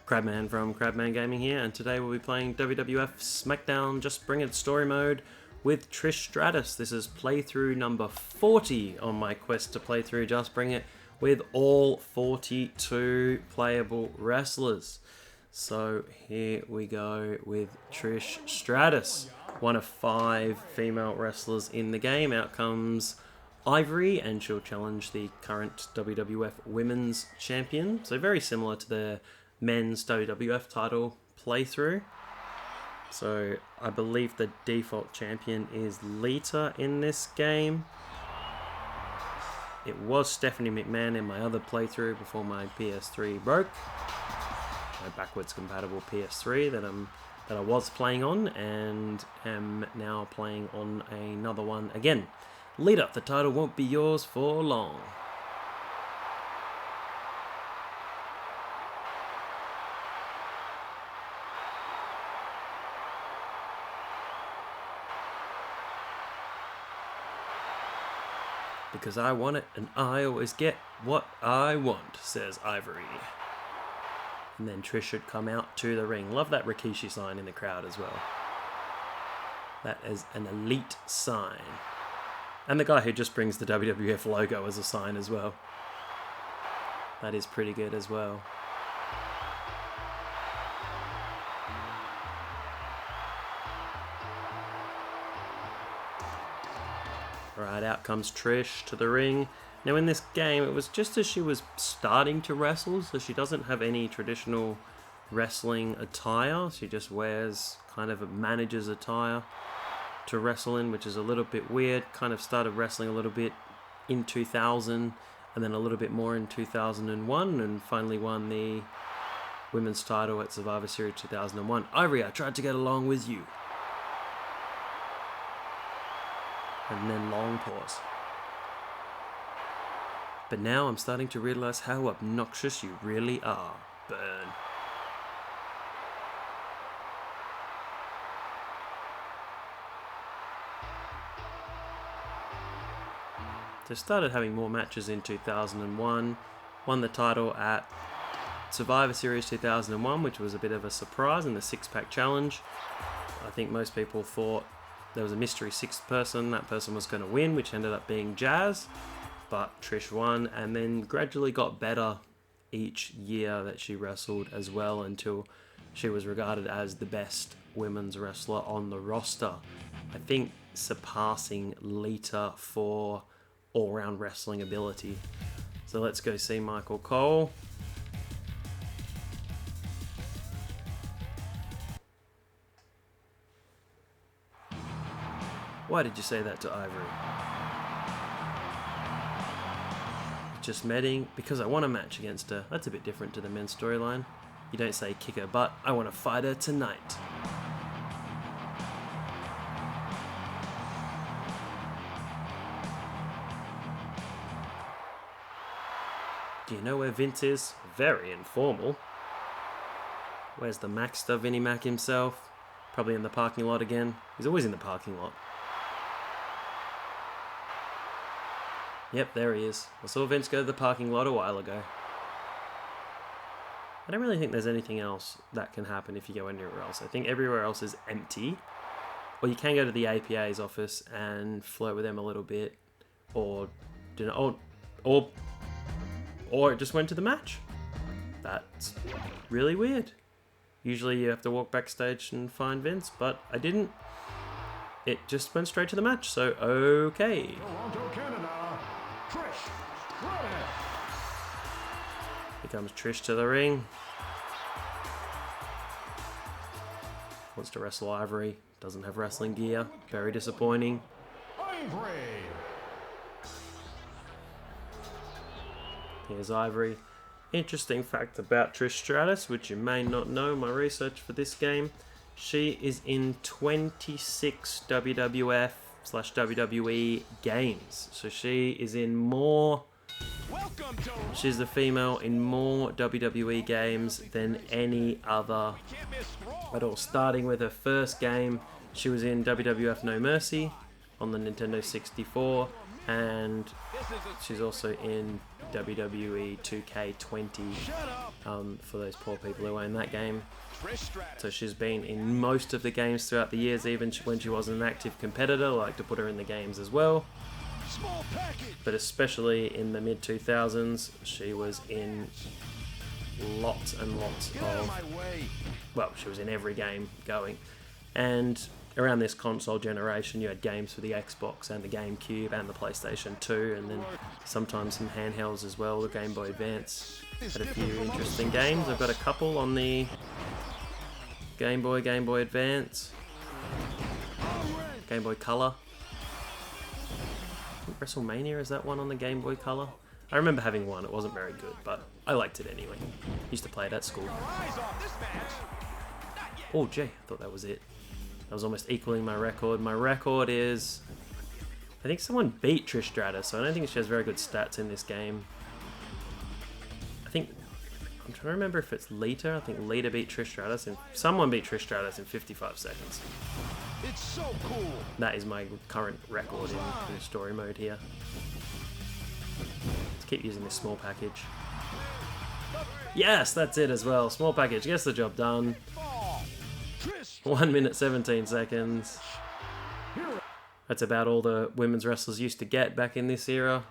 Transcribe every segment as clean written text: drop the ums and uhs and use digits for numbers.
Crabman from Crabman Gaming here, and today we'll be playing WWF SmackDown Just Bring It Story Mode with Trish Stratus. This is playthrough number 40 on my quest to play through Just Bring It with all 42 playable wrestlers. So here we go with Trish Stratus, one of 5 female wrestlers in the game. Out comes Ivory, and she'll challenge the current WWF Women's Champion. So very similar to the men's WWF title playthrough. So I believe the default champion is Lita in this game. It was Stephanie McMahon in my other playthrough before my PS3 broke. My backwards compatible PS3 that I was playing on, and am now playing on another one again. Lita, the title won't be yours for long. Because I want it, and I always get what I want, says Ivory. And then Trish should come out to the ring. Love that Rikishi sign in the crowd as well. That is an elite sign. And the guy who just brings the WWF logo as a sign as well. That is pretty good as well. Alright, out comes Trish to the ring. Now in this game, it was just as she was starting to wrestle, so she doesn't have any traditional wrestling attire. She just wears kind of a manager's attire to wrestle in, which is a little bit weird. Kind of started wrestling a little bit in 2000, and then a little bit more in 2001, and finally won the women's title at Survivor Series 2001. Ivory, I tried to get along with you. And then long pause. But now I'm starting to realize how obnoxious you really are. Burn. So started having more matches in 2001. Won the title at Survivor Series 2001, which was a bit of a surprise in the 6-pack challenge. I think most people thought there was a mystery 6th person. That person was going to win, which ended up being Jazz. But Trish won, and then gradually got better each year that she wrestled as well, until she was regarded as the best women's wrestler on the roster. I think surpassing Lita for all-round wrestling ability. So let's go see Michael Cole. Why did you say that to Ivory? Just medding because I want a match against her. That's a bit different to the men's storyline. You don't say kick her butt, I want to fight her tonight. Do you know where Vince is? Very informal. Where's the Maxter, Vinnie Mac himself? Probably in the parking lot again. He's always in the parking lot. Yep, there he is. I saw Vince go to the parking lot a while ago. I don't really think there's anything else that can happen if you go anywhere else. I think everywhere else is empty. Or you can go to the APA's office and flirt with them a little bit. Or, you know, or it just went to the match. That's really weird. Usually you have to walk backstage and find Vince, but I didn't. It just went straight to the match, so okay. Toronto, Canada, Trish Stratus. Here comes Trish to the ring. Wants to wrestle Ivory. Doesn't have wrestling gear. Very disappointing. Ivory. Here's Ivory. Interesting fact about Trish Stratus, which you may not know in my research for this game. She is in 26 WWF/WWE games. So she is in more... She's the female in more WWE games than any other at all. Starting with her first game, she was in WWF No Mercy on the Nintendo 64, and she's also in WWE 2K20 for those poor people who own that game. So she's been in most of the games throughout the years, even when she wasn't an active competitor. I like to put her in the games as well. But especially in the mid-2000s, she was in lots and lots of... Well, she was in every game going. And around this console generation, you had games for the Xbox and the GameCube and the PlayStation 2, and then sometimes some handhelds as well, the Game Boy Advance. Had a few interesting games. I've got a couple on the Game Boy Advance, Game Boy Color. WrestleMania, is that one on the Game Boy Color? I remember having one. It wasn't very good, but I liked it anyway. Used to play it at school. Oh, gee, I thought that was it. That was almost equaling my record. My record is... I think someone beat Trish Stratus, so I don't think she has very good stats in this game. I think... I'm trying to remember if it's Lita. I think Lita beat Trish Stratus, and someone beat Trish Stratus in 55 seconds. It's so cool. That is my current record in story mode here. Let's keep using this small package. Yes, that's it as well. Small package gets the job done. 1 minute 17 seconds. That's about all the women's wrestlers used to get back in this era.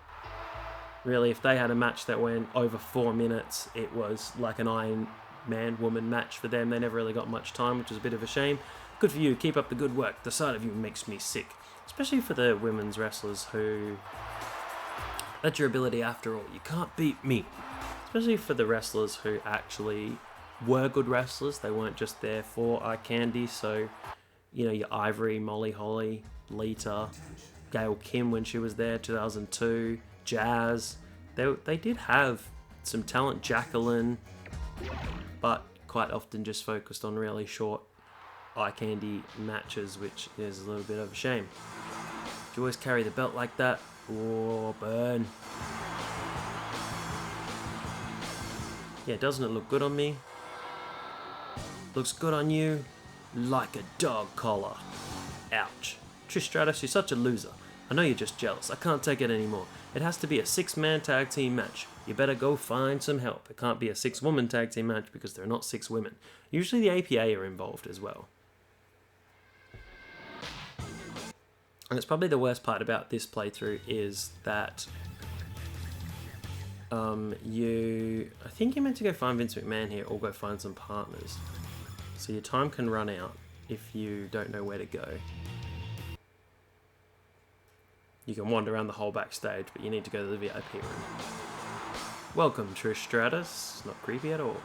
Really, if they had a match that went over 4 minutes, it was like an Iron Man-woman match for them. They never really got much time, which is a bit of a shame. Good for you. Keep up the good work. The sight of you makes me sick. Especially for the women's wrestlers who... That's your ability after all. You can't beat me. Especially for the wrestlers who actually were good wrestlers. They weren't just there for eye candy. So, you know, your Ivory, Molly Holly, Lita, Gail Kim when she was there, 2002, Jazz. They did have some talent, Jacqueline, but quite often just focused on really short eye candy matches, which is a little bit of a shame. Do you always carry the belt like that? Oh, burn. Yeah, doesn't it look good on me? Looks good on you? Like a dog collar. Ouch. Trish Stratus, you're such a loser. I know you're just jealous. I can't take it anymore. It has to be a 6-man tag team match. You better go find some help. It can't be a 6-woman tag team match because there are not 6 women. Usually the APA are involved as well. And it's probably the worst part about this playthrough is that I think you're meant to go find Vince McMahon here or go find some partners. So your time can run out if you don't know where to go. You can wander around the whole backstage, but you need to go to the VIP room. Welcome, Trish Stratus. Not creepy at all.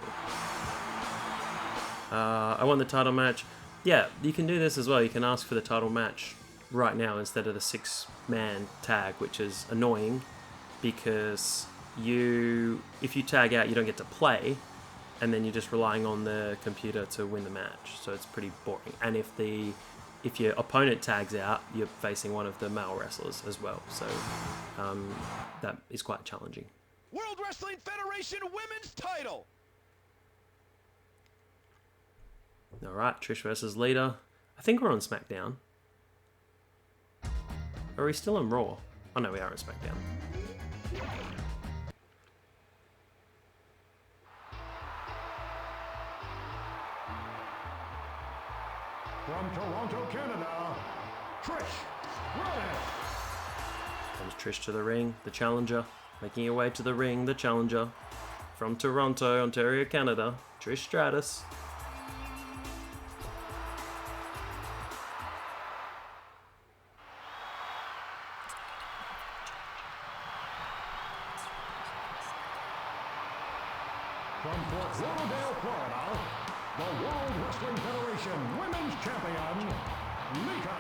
I won the title match. Yeah, you can do this as well. You can ask for the title match right now instead of the 6-man tag, which is annoying because if you tag out, you don't get to play, and then you're just relying on the computer to win the match. So it's pretty boring. And if your opponent tags out, you're facing one of the male wrestlers as well. So that is quite challenging. World Wrestling Federation Women's Title. All right, Trish versus Lita. I think we're on SmackDown. Are we still on Raw? Oh no, we are on SmackDown. From Toronto, Canada, Trish Stratus. Comes Trish to the ring, the challenger. Making her way to the ring, the challenger. From Toronto, Ontario, Canada, Trish Stratus. From Fort Lauderdale, Florida, the World Wrestling Federation Women's Champion, Lita.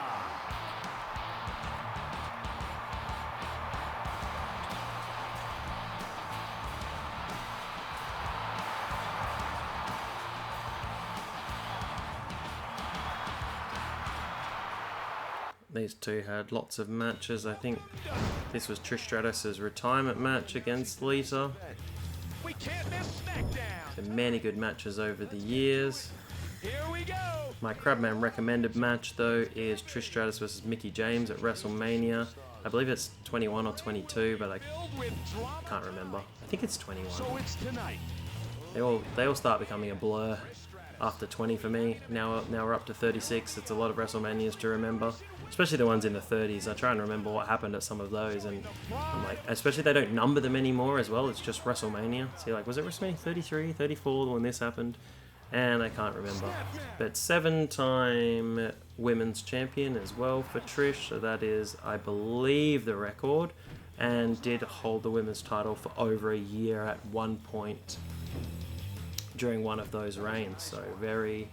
These two had lots of matches. I think this was Trish Stratus' retirement match against Lita. We can't miss SmackDown. So many good matches over the years. Here we go. My Crabman recommended match though is Trish Stratus versus Mickie James at WrestleMania. I believe it's 21 or 22, but I can't remember. I think it's 21. So it's tonight. They all start becoming a blur after 20 for me. Now we're up to 36. It's a lot of WrestleManias to remember, especially the ones in the 30s. I try and remember what happened at some of those, and I'm like, especially they don't number them anymore as well. It's just WrestleMania. So you're like, was it WrestleMania 33, 34 when this happened? And I can't remember. But 7-time women's champion as well for Trish. So that is, I believe, the record, and did hold the women's title for over a year at one point during one of those reigns. So very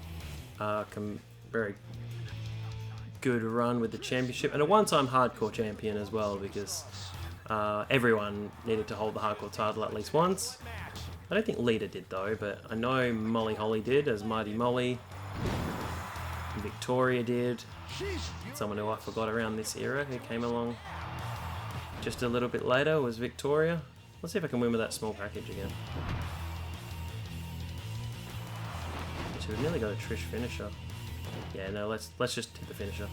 good run with the championship, and a one-time hardcore champion as well, because everyone needed to hold the hardcore title at least once. I don't think Lita did though, but I know Molly Holly did as Mighty Molly. Victoria did. Someone who I forgot around this era who came along just a little bit later was Victoria. Let's see if I can win with that small package again. So we've nearly got a Trish finisher. Yeah, no, let's just hit the finisher.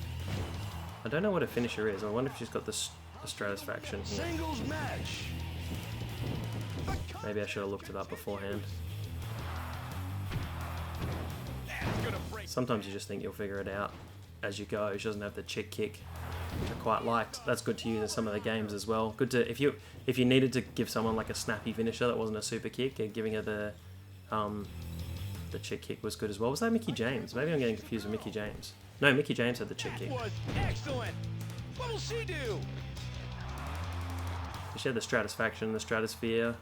I don't know what a finisher is. I wonder if she's got the Stratus faction here. Singles match. Maybe I should have looked it up beforehand. Sometimes you just think you'll figure it out as you go. She doesn't have the chick kick, which I quite liked. That's good to use in some of the games as well. Good to if you needed to give someone like a snappy finisher that wasn't a super kick, giving her the chick kick was good as well. Was that Mickey James? Maybe I'm getting confused with Mickey James. No, Mickey James had the chick kick. Was excellent. What will she do? She had the Stratus faction, the Stratosphere.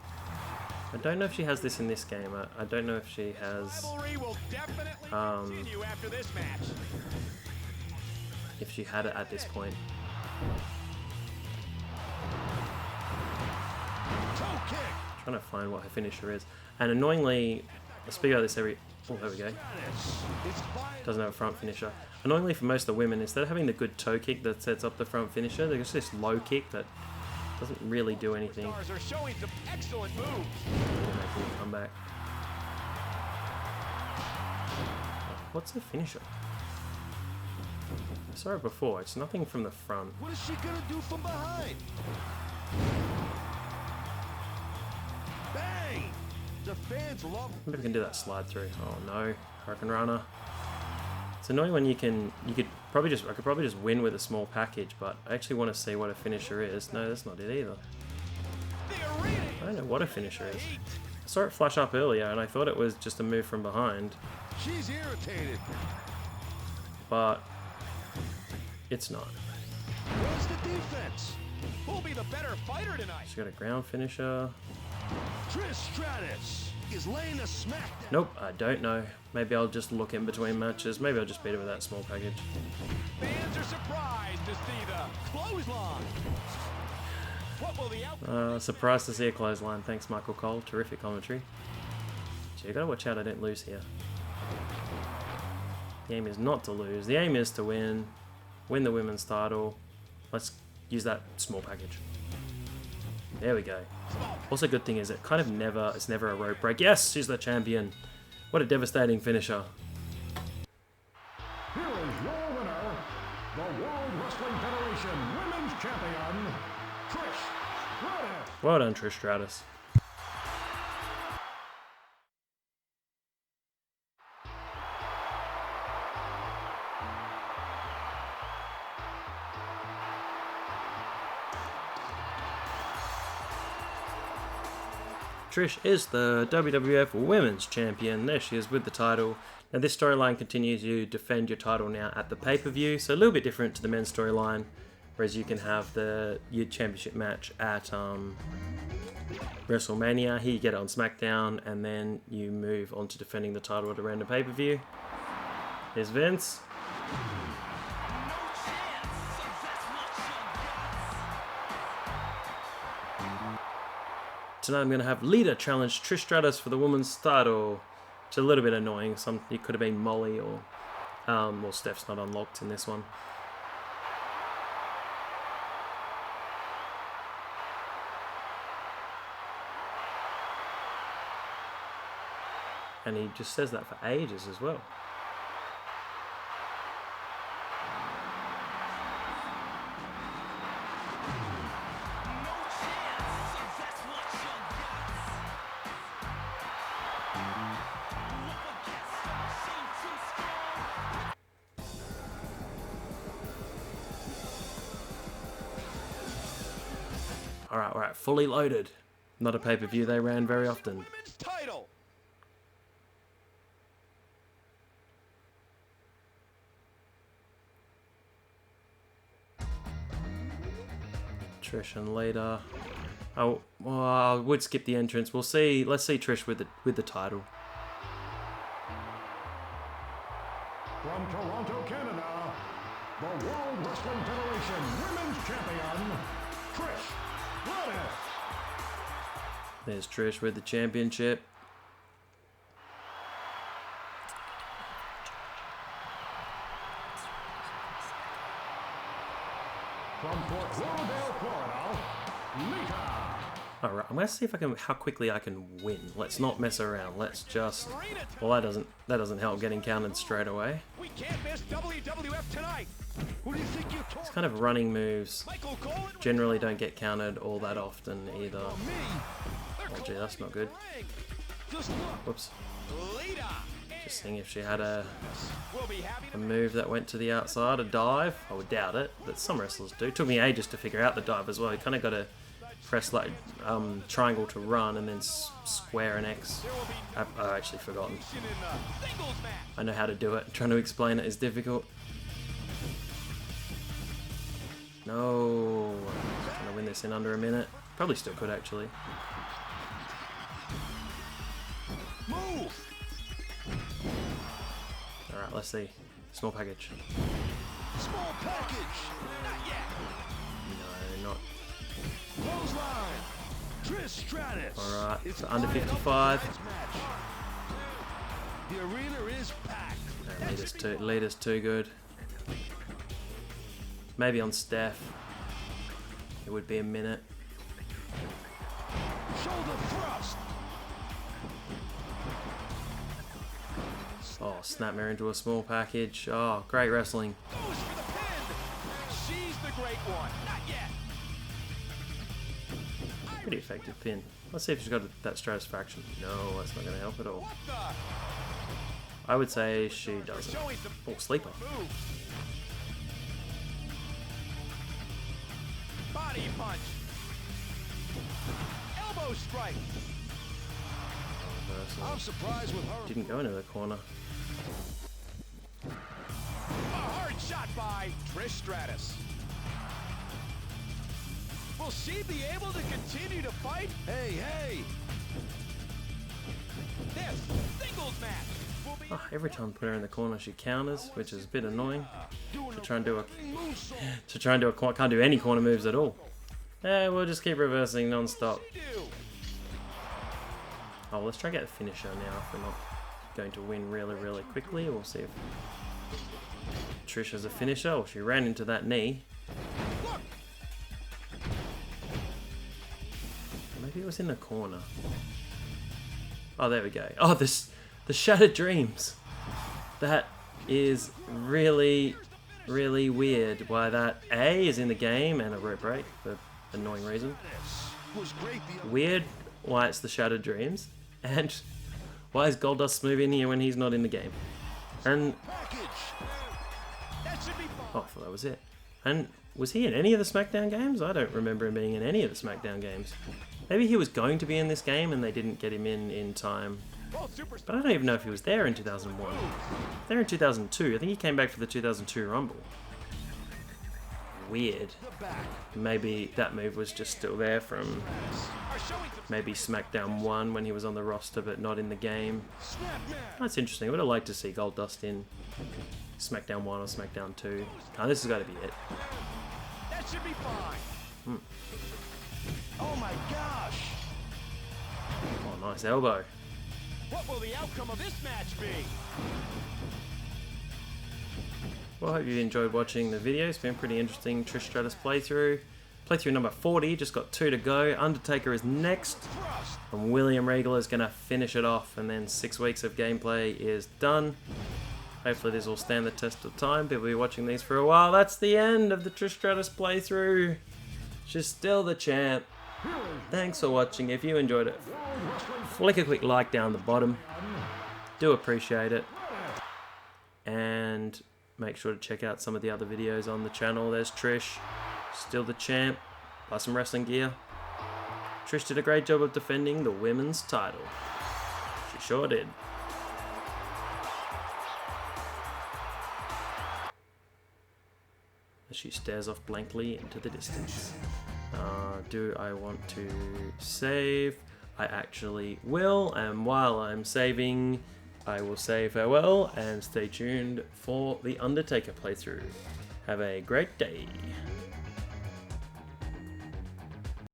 I don't know if she has this in this game. I don't know if she has. Rivalry will definitely continue after this match. If she had it at this point. Toe kick. Trying to find what her finisher is. And annoyingly, I speak about this every. Oh, there we go. Doesn't have a front finisher. Annoyingly for most of the women, instead of having the good toe kick that sets up the front finisher, there's just this low kick that doesn't really do anything. Stars are showing some excellent moves. Making a comeback. What's the finisher? I saw it before. It's nothing from the front. What is she gonna do from behind? Bang! The fans love. Maybe we can do that slide through. Oh no, Hurricane Runner. It's annoying when I could probably just win with a small package, but I actually want to see what a finisher is. No, that's not it either. I don't know what a finisher is. I saw it flash up earlier and I thought it was just a move from behind. She's irritated. But it's not. Where's the defense? Who'll be the better fighter tonight? She's got a ground finisher. Trish Stratus is laying a smackdown. Nope, I don't know. Maybe I'll just look in between matches. Maybe I'll just beat her with that small package. Fans are surprised to see the clothesline. What will the outcome? Surprised to see a clothesline. Thanks, Michael Cole. Terrific commentary. So you gotta watch out I don't lose here. The aim is not to lose. The aim is to win the women's title. Let's use that small package. There we go. Also, good thing is it's never a rope break. Yes, she's the champion. What a devastating finisher. Here is your winner, the World Wrestling Federation Women's Champion, Trish Stratus. Well done, Trish Stratus. Trish is the WWF Women's Champion. There she is with the title. Now this storyline continues. You defend your title now at the pay-per-view, so a little bit different to the men's storyline, whereas you can have your championship match at WrestleMania. Here you get it on SmackDown, and then you move on to defending the title at a random pay-per-view. Here's Vince. Tonight I'm going to have Lita challenge Trish Stratus for the women's title. It's a little bit annoying. It could have been Molly or... well, Steph's not unlocked in this one. And he just says that for ages as well. Alright, alright. Fully loaded. Not a pay-per-view they ran very often. Women's title. Trish and Lita. Oh, well, I would skip the entrance. We'll see. Let's see Trish with the title. From Toronto, Canada, the World Wrestling Federation Women's Champion, Trish Stratus. There's Trish with the championship. From Fort Lauderdale, Florida, Lita. Alright, I'm gonna see if I can how quickly I can win. Let's not mess around. Let's just well that doesn't help getting counted straight away. We can't miss WWF tonight. Who do you think you're talking? These kind of running moves Michael Cole and generally don't get counted all that often either. me. Oh gee, that's not good. Just look. Whoops. Lita. Just seeing if she had a We'll be happy to move that went to the outside, a dive. I would doubt it, but some wrestlers do. Took me ages to figure out the dive as well. You kind of got to press like triangle to run and then square and X. I've actually forgotten. in the singles match. I know how to do it. Trying to explain it is difficult. No. Trying to win this in under a minute. Probably still could actually. Move. Alright, let's see. Small package. Small package. Not yet. No, not. Clothesline. Trish Stratus. Alright, It's for under quite an 55. open match. The arena is packed. No, leader's too good. Maybe on Steph. It would be a minute. Shoulder thrust. Oh, snapmare into a small package. Oh, great wrestling. Goes for the pin. She's the great one. Not yet. Pretty effective pin. Let's see if she's got that Stratisfaction. No, that's not going to help at all. What the? I would say she doesn't. Showing some Oh, sleeper. move. Body punch. Elbow strike. Reversal. I'm surprised with her. Didn't go into the corner. A hard shot by Trish Stratus. Will she be able to continue to fight? Hey, hey! This singles match will be Oh, every time I put her in the corner, she counters, which is a bit annoying. To try and do a can't do any corner moves at all. We'll just keep reversing non-stop. Oh, let's try and get a finisher now if we're not going to win really, really quickly. We'll see if Trish has a finisher. Oh, she ran into that knee. Maybe it was in the corner. Oh, there we go. Oh, the Shattered Dreams. That is really, really weird. Why that A is in the game and a rope break for annoying reason. Weird why it's the Shattered Dreams. And why is Goldust Smooth in here when he's not in the game? And oh, I thought that was it. And was he in any of the SmackDown games? I don't remember him being in any of the SmackDown games. Maybe he was going to be in this game and they didn't get him in time. But I don't even know if he was there in 2001. There in 2002. I think he came back for the 2002 Rumble. Weird. Maybe that move was just still there from maybe SmackDown 1 when he was on the roster but not in the game. That's interesting. I would have liked to see Goldust in SmackDown 1 or SmackDown 2. Oh, this has got to be it. That should be fine. Oh my gosh! Oh, nice elbow. What will the outcome of this match be? Well, I hope you enjoyed watching the video. It's been pretty interesting. Trish Stratus playthrough. Playthrough number 40, just got 2 to go. Undertaker is next. And William Regal is going to finish it off. And then 6 weeks of gameplay is done. Hopefully this will stand the test of time. People will be watching these for a while. That's the end of the Trish Stratus playthrough. She's still the champ. Thanks for watching. If you enjoyed it, flick a quick like down the bottom. Do appreciate it. And make sure to check out some of the other videos on the channel. There's Trish, still the champ. Buy some wrestling gear. Trish did a great job of defending the women's title. She sure did. As she stares off blankly into the distance. Do I want to save? I actually will, and while I'm saving, I will say farewell and stay tuned for the Undertaker playthrough. Have a great day.